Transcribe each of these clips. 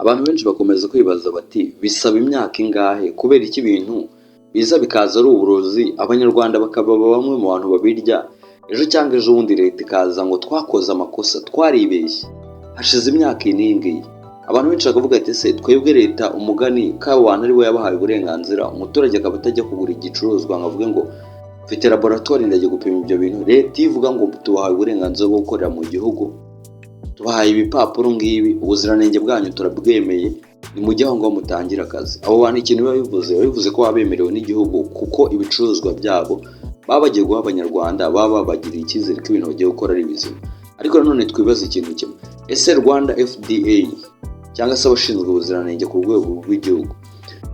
Abantu benshi bakomeza kwibaza bati bisaba imyaka ingahe kubera iki ibintu biza bikaza ari uburozi abanyarwanda bakaba bamwe mu bantu babirya ejo cyangwa ejo bundi leta ikaza ngo twakoze amakosa twaribeshye hashize imyaka iningi. Abantu benshi bakavuga ati se twebwe leta umugani k'abo bantu ari bo yabahaye uburenganzira umuturage akaba atajya kugura igicuruzwa ngo avuge ngo mfite laboratoire ndagiye gupima ibyo bintu, leta ivuga ngo tubahaye uburenganzira bwo gukorera mu gihugu, tubahaye ibipapuro ngibi, ubuziranenge bwanyu turabwemeye, nimujye aho ngo mutangire akazi. Abo bantu ikintu bivuze ko babemerewe n'igihugu kuko ibicuruzwa byabo baba bagiye guha abanyarwanda baba bagiriye icyizere ko ibintu bagiye gukora ari bizima. Ariko nanone twibaza ikintu kimwe, ese Rwanda FDA cyangwa se abashinzwe ubuziranenge ku rwego rw'igihugu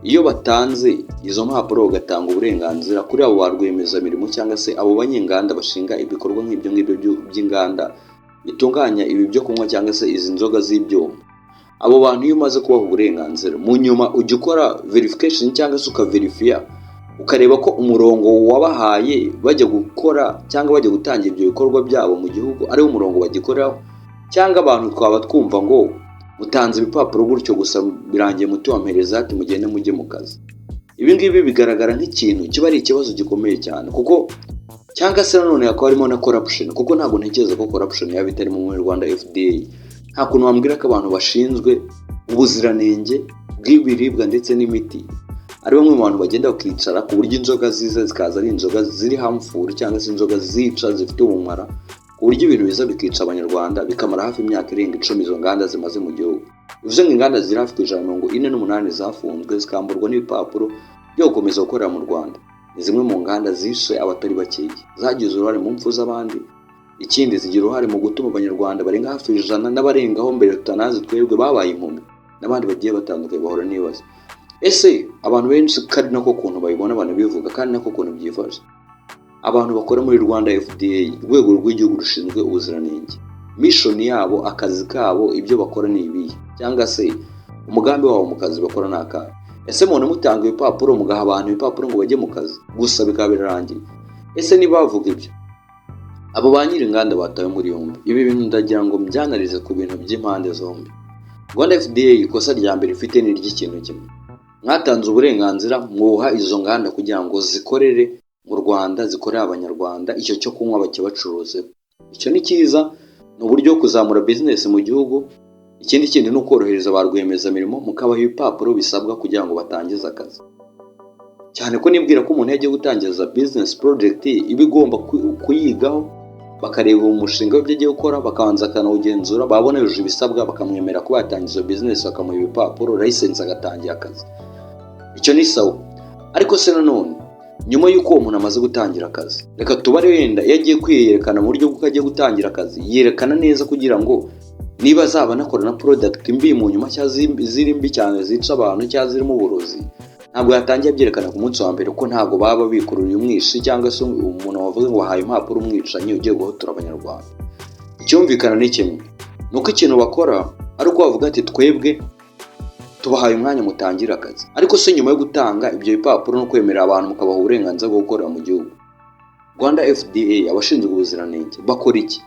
iyo batanze izo mpapuro bagatanga uburenganzira kuri abo ba rwiyemezamirimo cyangwa se abo banyenganda bashinga ibikorwa nk'ibyo ngibyo by'inganda bitunganya ibi byo kunywa cyangwa se izi nzoga z'ibyuma, abo bantu iyo umaze kubaha uburenganzira mu nyuma ujya ukora verification cyangwa se ukaverifiya ukareba ko umurongo wabahaye bajya gukora cyangwa bajya gutangira ibyo bikorwa byabo mu gihugu ari wo murongo bagikoraho, cyangwa abantu twaba twumva ngo mutanze ibipapuro gutyo gusa birangiye muti wampereza ati mugende mujye mu kazi. Ibi ngibi bigaragara nk'ikintu kiba ari ikibazo gikomeye cyane kuko cyangwa se nanone hakaba harimo na corruption kuko ntabwo ntekereza ko corruption yaba itari mu Rwanda FDA. Nta kuntu wambwira ko abantu bashinzwe ubuziranenge bw'ibiribwa ndetse n'imiti ari bamwe mu bantu bagenda bakicara ku buryo inzoga ziza zikaza ari inzoga ziri harmful cyangwa se inzoga zica zifite ubumara ku buryo ibintu biza bikica abanyarwanda bikamara hafi imyaka irenga 10 izo nganda zimaze mu gihugu. Bivuze ngo inganda ziri hafi 148 zafunzwe zikamburwa n'ibipapuro byo gukomeza gukorera mu Rwanda. Ni zimwe mu nganda zishe abatari bakeya, zagize uruhare mu mpfu z'abandi, ikindi zigira uruhare mu gutuma abanyarwanda barenga hafi 100 n'abarengaho mbere tutanazi twebwe babaye impumyi n'abandi bagiye batandukanye bahora n'ibibazo. Ese abantu benshi kandi nako kuntu bayibona abantu bivuga kandi nako kuntu byifashe, abantu bakora muri Rwanda FDA urwego rw'igihugu rushinzwe ubuziranenge, mission yabo akazi kabo ibyo bakora ni ibi cyangwa se umugambi wabo mu kazi bakora n'akahe? Ese muntu mutanga ibipapuro mugaha abantu ibipapuro ngo bajye mu kazi gusa bikaba birarangiye? Ese niba bavuga ibyo abo ba nyiri inganda batawe muri yombi? Ibi bintu ndagira ngo mbyanarize ku bintu by'impande zombi. Rwanda FDA ikosa rya mbere ifite ni ry'ikintu kimwe, mwatanze uburenganzira mwuha izo nganda kugira ngo zikorere mu Rwanda, zikorera abanyarwanda icyo cyo kunywa bakibacuruze. Icyo ni cyiza, ni uburyo bwo kuzamura business mu gihugu. Ikindi kindi ni ukorohereza ba rwiyemezamirimo mukabaha ibipapuro bisabwa kugira ngo batangize akazi, cyane ko nibwira ko umuntu yagiye gutangiza business project iba igomba kuyigaho bakareba umushinga w'ibyo agiye gukora bakabanza akanawugenzura, babona yujuje ibisabwa bakamwemera ko batangiza business bakamuha ibipapuro license agatangira akazi. Icyo ni sawa. Ariko se nanone nyuma y'uko uwo muntu amaze gutangira akazi, reka tubare wenda yagiye kwiyerekana mu buryo bw'uko agiye gutangira akazi, yerekana neza kugira ngo niba azaba anakora na product mbi mu nyuma cyangwa ziri mbi cyane zica abantu cyangwa zirimo uburozi, ntabwo yatangiye byerekana ku munsi wa mbere ko ntabwo baba bikururiye umwishi cyangwa se umuntu wavuze ngo wahaye impapuro umwicanyi ugiye guhotora abanyarwanda. Icyumvikana ni kimwe, nuko ikintu bakora ari uko bavuga ati twebwe tubahaye umwanya mutangira akazi, ariko se nyuma yo gutanga ibyo bipapuro no kwemerera abantu mukabaha uburenganzira bwo gukorera mu gihugu, Rwanda FDA abashinzwe ubuziranenge bakora iki?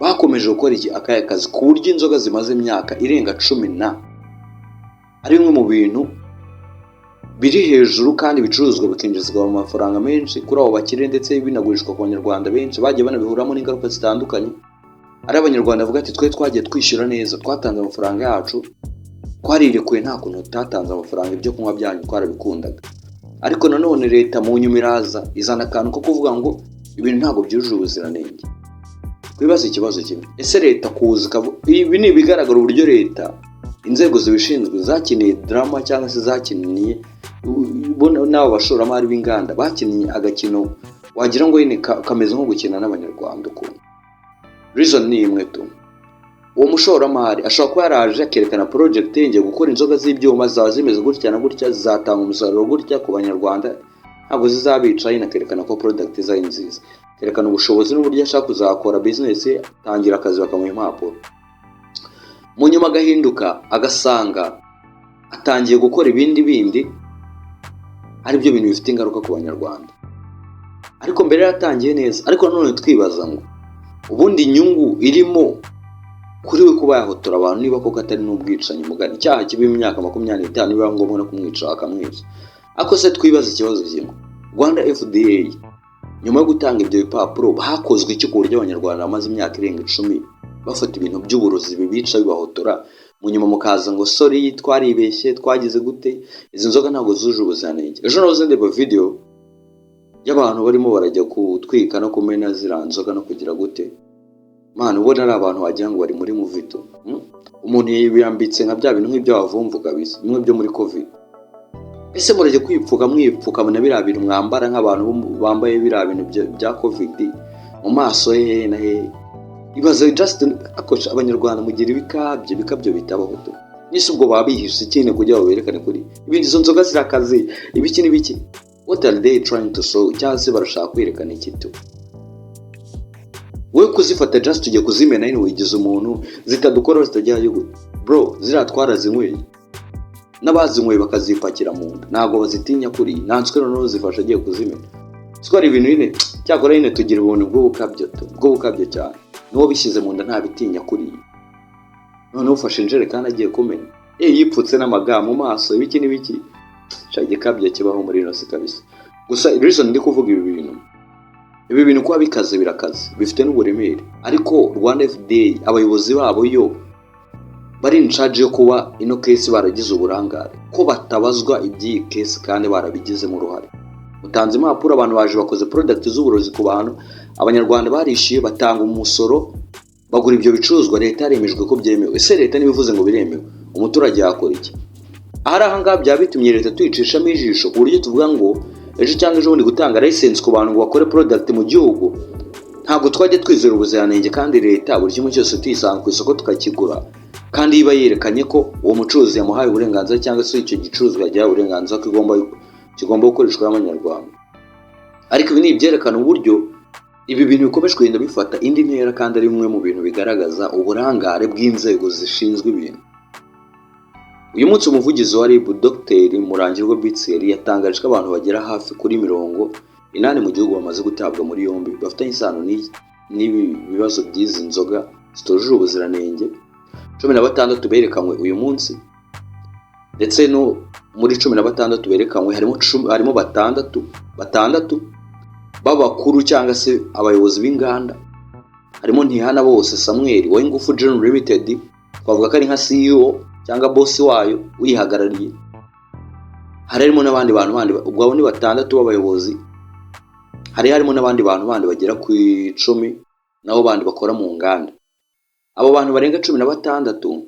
Bakomeje gukora iki akaya kazi ku buryo inzoga zimaze imyaka irenga 10 ari bimwe mu bintu biri hejuru kandi bicuruzwa bikinjizwa mu mafaranga menshi kuri abo bakire ndetse binagurishwa ku banyarwanda benshi bagiye banabihuramo n'ingaruka zitandukanye. Ari abanyarwanda bavuga ati twe twagiye twishyura neza, twatanze amafaranga yacu, twarirekuye nta kuntu tutatanze amafaranga ibyo kunywa byanyu twarabikundaga. Ariko nanone leta mu nyuma iraza izana akantu ko kuvuga ngo ibintu ntabwo byujuje ubuziranenge. Kwibaza ikibazo kimwe, ese leta kuza ibi ni bigaragara uburyo leta inzego zibishinzwe zakiniye drama cyangwa se zakiniye n'abo bashoramari b'inganda bakiniye agakino wagira ngo yine kameze nko gukina n'abanyarwanda ukuntu. Reason ni imwe tu, uwo mushoramari ashobora kuba yaraje akerekana project ye gukora inzoga z'ibyuma zaba zimeze gutya na gutya, zizatanga umusaruro gutya ku banyarwanda, ntabwo zizabica yinakerekana ko product izari nziza, kerekana ubushobozi n'uburyo ashaka kuzakora business ye, tangira akazi bakamuha impapuro. Mu nyuma agahinduka agasanga atangiye gukora ibindi ari byo bintu bifite ingaruka ku banyarwanda. Ariko mbere yatangiye neza, ariko nanone twibaza ngo ubundi inyungu irimo kuri we kuba yahotora abantu niba koko atari n'ubwicanyi mugani icyaha kiba imyaka 25 niba ngombwa no kumwica akamwica. Ako se twibaza ikibazo kimwe, Rwanda FDA nyuma yo gutanga ibyo bipapuro hakozwe iki ku buryo abanyarwanda bamaze imyaka irenga 10 bafata ibintu by'uburozi bibica bibahotora, mu nyuma mukaza ngo sorry twaribeshye twagize gute, izi nzoga ntabwo zuje ubuziranenge. Ejo nahoze ndeba video y'abantu barimo barajya kutwika no kumena ziranzoga no kugira gute, mana ubona ari abantu wagira ngo bari muri muvito. Umuntu yibambitse nka bya bintu nk'ibyo wavumvu kabisa bimwe byo muri covid. Ese murajye kwipfuka mwipfuka na biriya bintu mwambara nk'abantu bambaye biriya bintu bya covid mu maso he na he. Ibaze just akosha abanyarwanda mugira ibikabyo bitabaho to nise ubwo babihishe ikine kujya baberekane kuri ibindi izo nzoga zirakaze ibiki n'ibiki. What are they trying to show? Cyase barashaka kwerekana ikitu. Wowe kuzifata just tujye kuzimena ine wigize umuntu zitadukora zitajyayo bro, ziratwara zinyweye n'abazinyweye bakazipakira mu nda ntago bazitinya kuri nanswe noneho zifasha agiye kuzimena. Swari ibintu ine cyakora ine tugira ubuntu bw'ubukabyo cyane n'uwo bishyize mu nda nta bitinya kuri noneho ufashe injerekani agiye kumena yipfutse n'amaga mu maso ibiki n'ibiki shaje kabye kibaho muri ino kabisa. Gusa reason ndi kuvuga ibi bintu kwa bikaze birakaze bifite n'uburemere, ariko Rwanda FDA abayobozi babo yo bari in charge yo kuba ino case baragize uburangare ko batabazwa iby'iyi case kandi barabigize mu ruhare. Utanze impapuro abantu baje bakoze product z'uburozi ku bantu, abanyarwanda barishiye batanga umusoro bagura ibyo bicuruzwa, leta yaremejwe ko byemewe. Ese leta nibivuze ngo biremewe umuturage yakora iki? Ahari aha byabitumye leta tuyicishamo ijisho ku buryo tuvuga ngo ejo cyangwa ejo bundi gutanga license ku bantu ngo bakore product mu gihugu ntabwo twajya twizera ubuziranenge, kandi leta buri kimwe cyose tuyisanga ku isoko tukakigura kandi iba yerekanye ko uwo mucuruzi yamuhaye uburenganzira cyangwa se icyo gicuruzwa yagiye uburenganzira ko kigomba gukoreshwa n'abanyarwanda. Ariko ibi ni ibyerekana uburyo ibi bintu bikomeje kugenda bifata indi ntera, kandi ari bimwe mu bintu bigaragaza uburangare bw'inzego zishinzwe ibintu. Uyu munsi umuvugizi wa RIB Dr Murangirwa Bitseri yatangaje ko abantu bagera hafi kuri 80 mu gihugu bamaze gutabwa muri yombi bafitanye isano n'ibi bibazo by'izi nzoga zitujuje ubuziranenge. 16 berekanywe uyu munsi, ndetse no muri 16 berekanywe harimo batandatu b'abakuru cyangwa se abayobozi b'inganda. Harimo Ntihana Bose Samuel wa Ingufu General Limited, twavuga ko ari nka CEO cyangwa boss wayo uyihagarariye. Harimo n'abandi bantu bandi, ubwo abo ni 6 b'abayobozi. Harimo n'abandi bantu bandi bagera ku 10 nabo bandi bakora mu nganda. Abo bantu barenga 16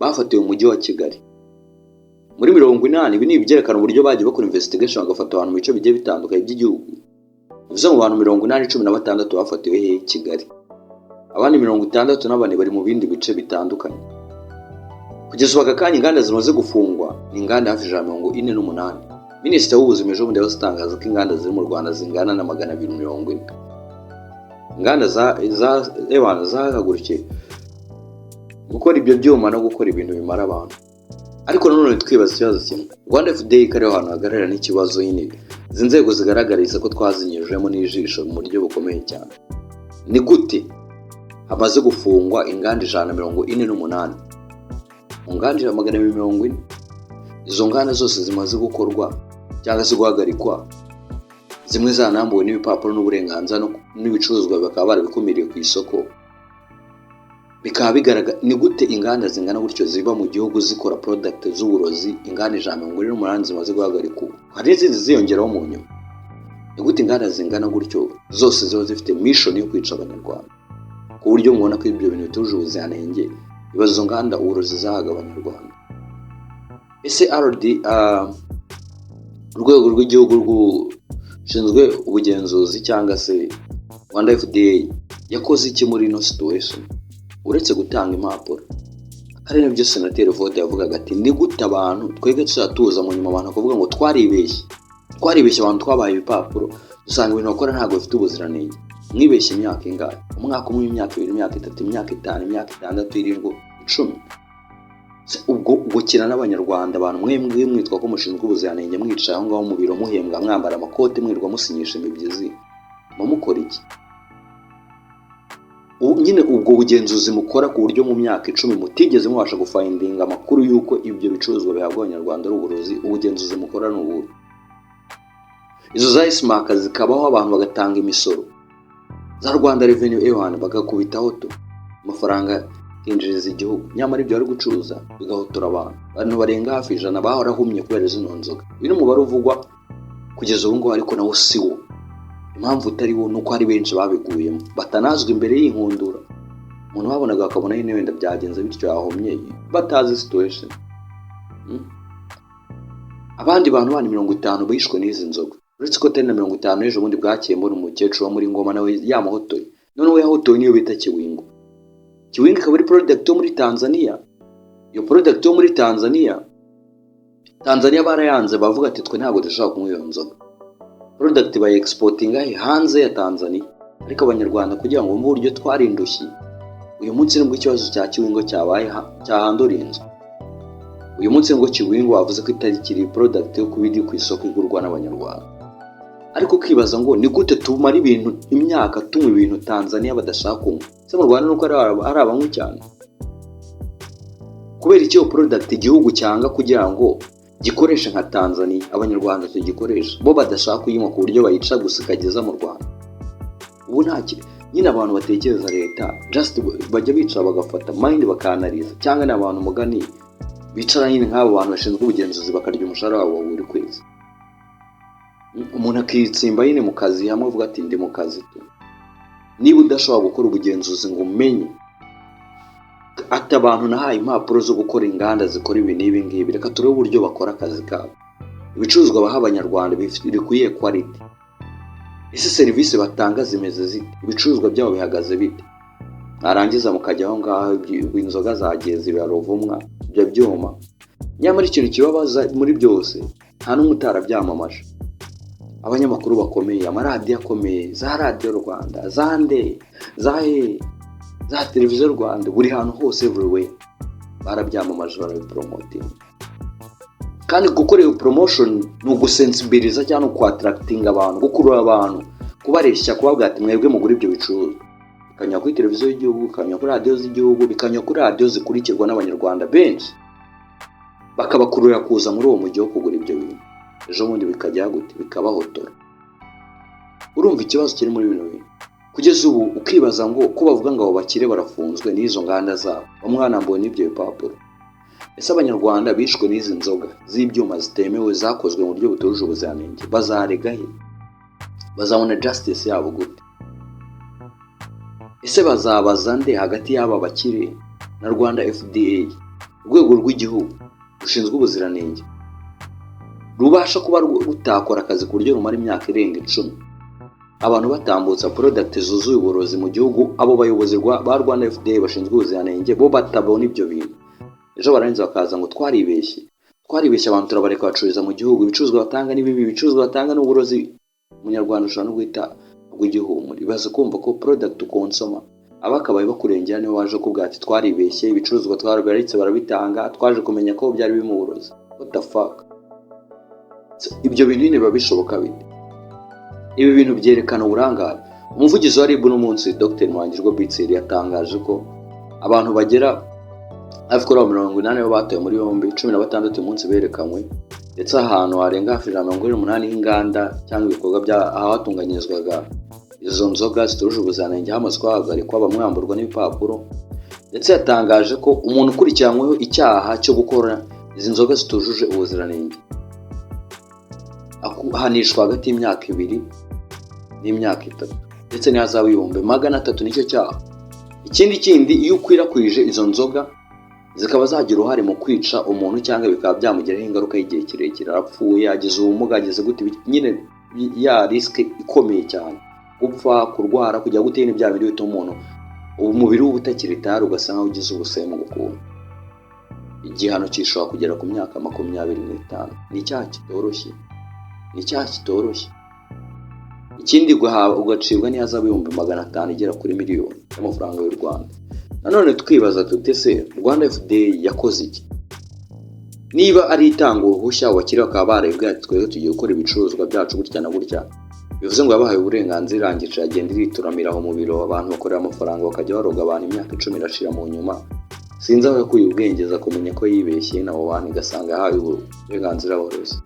bafatiwe mu mujyi wa Kigali. Muri 80 ibi ni ibyerekana uburyo bagiye bakora investigation bagafata abantu mu bice bigiye bitandukanye by'igihugu. Bivuze mu bantu 16 bafatiwe he Kigali, abandi 60 n'abandi bari mu bindi bice bitandukanye. Kugeza ubu akanya inganda zimaze gufungwa ni inganda hafi 48. Minisitiri w'ubuzima ejo bundi yatangaza ko inganda ziri mu Rwanda zingana na 240. Inganda zahagurukiye gukora ibyo byuma no gukora ibintu bimara abantu. Ariko nanone twibaza ikibazo kimwe, Rwanda FDA kariho ahantu hagarara n'ikibazo nyine izi nzego zigaragariza ko twazinyujemo n'ijisho mu buryo bukomeye cyane. Ni gute hamaze gufungwa inganda 148 mu nganda 240? Izo nganda zose zimaze gukorwa cyangwa se guhagarikwa, zimwe zanambuwe n'ibipapuro n'uburenganzira n'ibicuruzwa bakaba barabikumiriye ku isoko. Bikaba bigaragara ni gute inganda zingana gutyo ziba mu gihugu zikora product z'uburozi, inganda 148 zimaze guhagarikwa, hari izindi ziyongeraho mu nyuma. Ni gute inganda zingana gutyo zose ziba zifite mission yo kwica abanyarwanda, ku buryo mubona ko ibyo bintu bituje ubuziranenge? Ibibazo nganda uburozi zahaga abanyarwanda. Ese RD urwego rw'igihugu rushinzwe ubugenzuzi cyangwa se Rwanda FDA yakoze iki muri ino situation uretse gutanga impapuro? Hari n'ibyo senateri Vote yavugaga ati ni gute abantu twege tuzatuza mu nyuma abantu kuvuga ngo twaribeshye abantu twabaye ibipapuro dusanga ibintu bakora ntabwo bifite ubuziranenge. Mwibeshye imyaka ingahe? Umwaka umwe, imyaka 2, imyaka 3, imyaka 5, imyaka 6, 7, 10. Ubwo gukina n'abanyarwanda abantu mwemwe mwitwa ko mushinzwe ubuziranenge mwicaye aho ngaho mu biro muhembwa mwambara amakote mwirwa musinyisha imibyizi mukora iki? nyine ubwo bugenzuzi mukora ku buryo mu myaka 10 mutigeze mubasha gufindinga amakuru y'uko ibyo bicuruzwa bihabwa abanyarwanda ari uburozi, ubugenzuzi mukora ni ubu. Izo za ismaka zikabaho abantu bagatanga imisoro za Rwanda Revenue Ewan bagakubitaho to amafaranga yinjiriza igihugu, nyamara ibyo bari gucuruza bigahotora abantu barenga hafi 100 bahorahumye kubera zino nzoga. Uyu n'umubare uvugwa kugeza ubu ngo ariko nawo siwo. Impamvu utari wo nuko hari benshi babiguyemo batanazwe imbere y'inkundura, umuntu wabonaga akabona nyine wenda byagenze bityo yahomye batazi situation. Abandi bantu bani 50 bishwe n'izi nzoga, uretse ko tari na 50 ejo bundi bwakiye mbona umukecuru wo muri Ngoma nawe yamuhotoye, none we yahotoye niyo bita Kiwingo. Kiwingo akaba ari product yo muri Tanzania. Iyo product yo muri Tanzania barayanze bavuga ati twe ntabwo dushaka kunywa iyo nzoga. Product by exporting hanze ya Tanzania, ariko abanyarwanda kugira ngo bumve uburyo twarindushye. Uyu munsi nibwo ikibazo cya Kiwingo cyabaye cyahandorinze. Uyu munsi ngo Kiwingo wavuze ko itari kiri product yo kubidi ku isoko igurwa n'abanyarwanda. Ariko kwibaza ngo ni gute tumara ibintu imyaka tumwe ibintu Tanzania badashaka kunywa. Se mu Rwanda nuko ari abanywi cyane. Kubera icyo product igihugu cyanga kugira ngo gikoresha nka Tanzania, abanyarwanda tugikoresha bo badashaka kuyinywa ku buryo bayica gusa ikageza mu Rwanda. Ubu ntakiri nyine abantu batekereza leta just bajya bicara bagafata mind bakanaliza, cyangwa n'abantu mugani bicara nyine nk'abo bantu bashinzwe ubugenzuzi bakarya umushahara wabo buri kwezi. Umuntu akitsimba nyine mu kazi hamwe avuga ati ndi mu kazi tu. Niba udashobora gukora ubugenzuzi ngo umenye ati abantu nahaye impapuro zo gukora inganda zikora ibi n'ibi ngibi, reka turebe uburyo bakora akazi kabo. Ibicuruzwa baha abanyarwanda bikwiye quality. Ese serivisi batanga zimeze zite? Ibicuruzwa byabo bihagaze bite? Narangiza mukajya aho ngaho inzoga zageze birarovumwa ibyo byoma. Nyamara ikintu kibabaza muri byose nta n'umutara byamamaje. Abanyamakuru bakomeye, amaradiyo akomeye, za Radio Rwanda, za Nde, za Televiziyo Rwanda, buri hantu hose everywhere barabyamamaje barabipromoting. Kandi gukora iyo promotion ni ugusensibiliza cyangwa kwattracting abantu, gukurura abantu, kubareshya kubabwira ati mwebwe mugura ibyo bicuruzwa. Bikanywa kuri televiziyo y'igihugu, bikanywa kuri radio z'igihugu, bikanywa kuri radio zikurikirwa n'abanyarwanda benshi, bakabakurura kuza muri uwo mujyi wo kugura ibyo bintu. Ejo bundi bikajya gute bikabahotora. Urumva ikibazo kiri muri bino bintu. Kugeza ubu ukibaza ngo ko bavuga ngo abo bakire barafunzwe n'izo nganda zabo, umwana mbonye ibyo bipapuro. Ese abanyarwanda bishwe n'izi nzoga z'ibyuma zitemewe zakozwe mu buryo butujuje ubuziranenge bazarega he? Bazabona justice yabo gute? Ese bazabaza nde hagati y'aba bakire na Rwanda FDA, urwego rw'igihugu rushinzwe ubuziranenge rubasha kuba rutakora akazi ku buryo rumara imyaka irenga 10 abantu batambutsa product zuzuye uburozi mu gihugu? Abo bayobozi ba Rwanda FDA bashinzwe ubuziranenge bo batabona ibyo bintu. Ejo barangiza bakaza ngo twaribeshye abantu turabareka bacururiza mu gihugu, ibicuruzwa batanga n'ibibi, ibicuruzwa batanga n'uburozi. Umunyarwanda ushobora no guhita rw'igihumuri baza kumva ko product ukonsoma abakabaye bakurengera niwe waje kubwira ati twaribeshye, ibicuruzwa twarabaritse barabitanga, twaje kumenya ko byari biri mu burozi. What the fuck? Ibyo bintu nyine biba bishoboka bite? Ibi bintu byerekana uburangare. Umuvugizi wa RIB no munsi Dr. Mwangirwa Bitseri yatangaje ko abantu bagera hafi kuri 80 bo batoye muri yombi, 16 munsi berekanywe, ndetse ahantu harenga hafi 180 h'inganda cyangwa ibikorwa bya ahatunganyirizwaga izo nzoga zitujuje ubuziranenge hamaze guhagarikwa bamwamburwa n'ibipapuro. Ndetse yatangaje ko umuntu ukurikiranyweho icyaha cyo gukora izi nzoga zitujuje ubuziranenge ahanishwa hagati y'imyaka 2 n'imyaka 3 ndetse n'ihazabu y'ibihumbi 300 nicyo cyaha. Ikindi iyo ukwirakwije izo nzoga zikaba zagira uruhare mu kwica umuntu cyangwa bikaba byamugiraho ingaruka y'igihe kirekire, arapfuye, yagize ubumuga, yagize gute, nyine ya risk ikomeye cyane, gupfa, kurwara, kujya gutera n'ibya bindi bituma umuntu umubiri w'ubutakiritara ugasanga ugize ubusemu gukuntu. Igihano cyishobora kugera ku myaka 25. Ni icyaha kitoroshye. Ikindi ugacibwa n'ihazabu y'ibihumbi 500 igera kuri miliyoni y'amafaranga y'u Rwanda. Nanone twibaza tute se Rwanda FDA yakoze iki? Niba ari itanga uruhushya abakiriya bakaba barebwa ati twebwe tugiye gukora ibicuruzwa byacu gutya na gutya, bivuze ngo yabahaye uburenganzira irangije agenda irituramira aho mu biro abantu bakorera amafaranga bakajya baroga abantu imyaka 10 irashira mu nyuma. Sinzi aho yakuye ubwenge aza kumenya ko yibeshye n'abo bantu igasanga yahaye uburenganzira borozi.